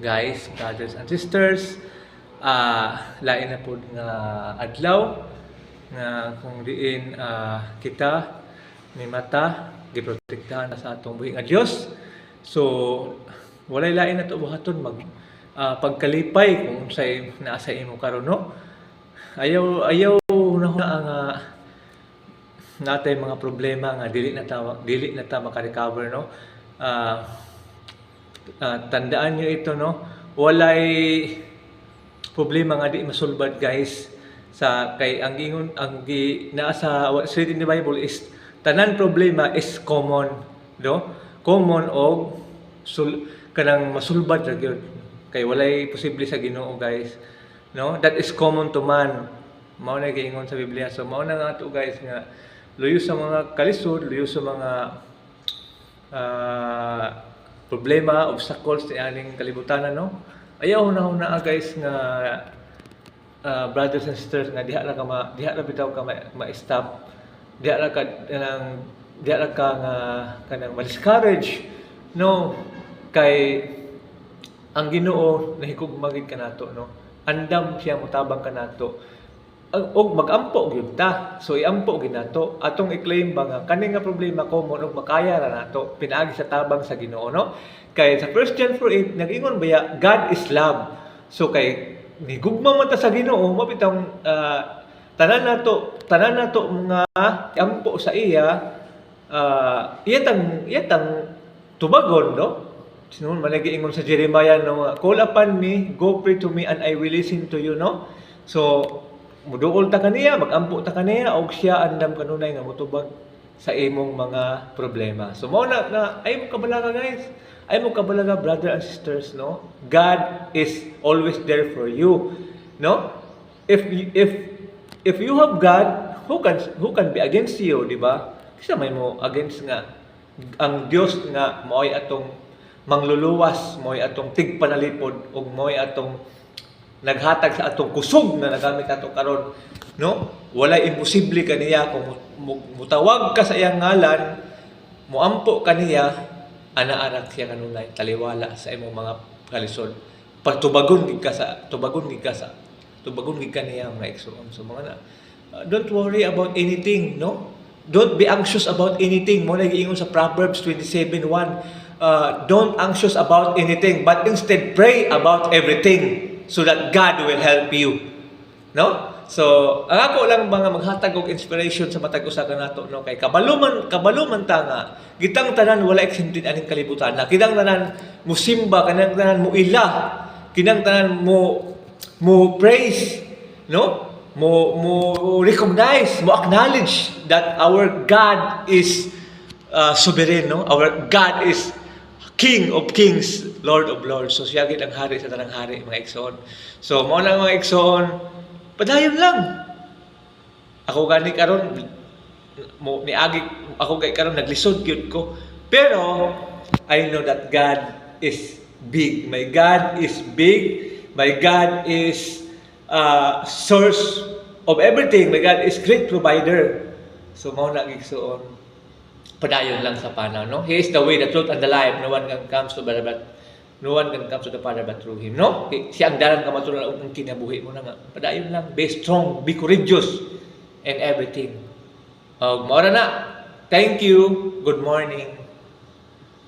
Guys, brothers and sisters, lain na po nga adlaw nga kung diin kita may mata giprotektahan na sa atong buhi nga Dios. So walay lain na to buhaton mag pagkalipay kung say naa sa imo karon, no? Ayaw na ang natay mga problema nga dili na ta maka-recover, no? Tandaan nyo ito, no? Walay problema nga di masulbad, guys. Sa kay ang ingon naa sa what's written in the Bible is tanan problema is common, no? Common og kanang masulbad ra gyud. Kay walay posible sa Ginoo, guys. No? That is common to man. Mao na giingon sa Biblia. So mao na nga to, guys, nga luyo sa mga kalisod, luyo sa mga problema, obstacles sa aning kalibutan, no? Ayaw na guys nga brothers and sisters nga diha ra bitaw ka ma-stop. Diha ra ka nga kanang ma-discourage, no? Kay ang Ginoo nahigugmagid kanato, no? Andam siya motabang kanato. Og magampo gyud ta. So iampo gyud nato atong i-claim ba nga kani nga problema common og makaya ra nato pinaagi sa tabang sa Ginoo, no? Kay sa 1 John 4:8 nag-ingon baya God is love. So kay nigugma man ta sa Ginoo mabitang tanan nato mga iampo sa iya iyatang tubagon, no? Sinon man nag-ingon sa Jeremiah, no, call upon me, go pray to me and I will listen to you, no? So muduol ta kaniya, magampo ta kaniya, og siya andam kanunay nga motubag sa imong mga problema. So mao na ay mo kabalaga, guys. Ay mo kabalaga, brother and sisters, no? God is always there for you, no? If you have God, who can be against you, di ba? Kasi may mo against nga ang Dios nga mo'y atong mangluluwas, mo'y atong tigpanalipod ug mo'y atong naghatag sa atong kusog na nagamit ato karon, no? Wala imposible kaniya kung mutawag ka sa iyang ngalan, muampo kaniya, ana-anak siya kanunay taliwala sa imong mga kalisod. Tubagon gid ka niya mga igsoon. So mga don't worry about anything, no? Don't be anxious about anything. Mo nagiingon sa Proverbs 27:1. Don't anxious about anything, but instead pray about everything, so that God will help you, no? So ang ako lang mga maghatag og inspiration sa matag usa kanato, no? Kay kabaluman ta nga gitang tanan wala exempted aning kalibutan na kinang tanan musimba, kinang tanan mo ila, kinang tanan mo praise, no? Mo recognize, mo acknowledge that our God is sovereign, no? Our God is King of Kings, Lord of Lords. So siya gid ang hari sa tanang hari, mga igsoon. So mao na mga igsoon, padayon lang. Ako gani karon ako kay karon naglisod gyud ko. Pero I know that God is big. My God is big. My God is source of everything. My God is great provider. So mao na igsoon. Padayon lang sa panaw, no? He is the way, the truth, and the life. No one can come to the Father but through Him, no? Siya ang dalan ka matulang ang kinabuhi mo na nga. Padayon lang. Be strong, be courageous, and everything. Maura na. Thank you. Good morning.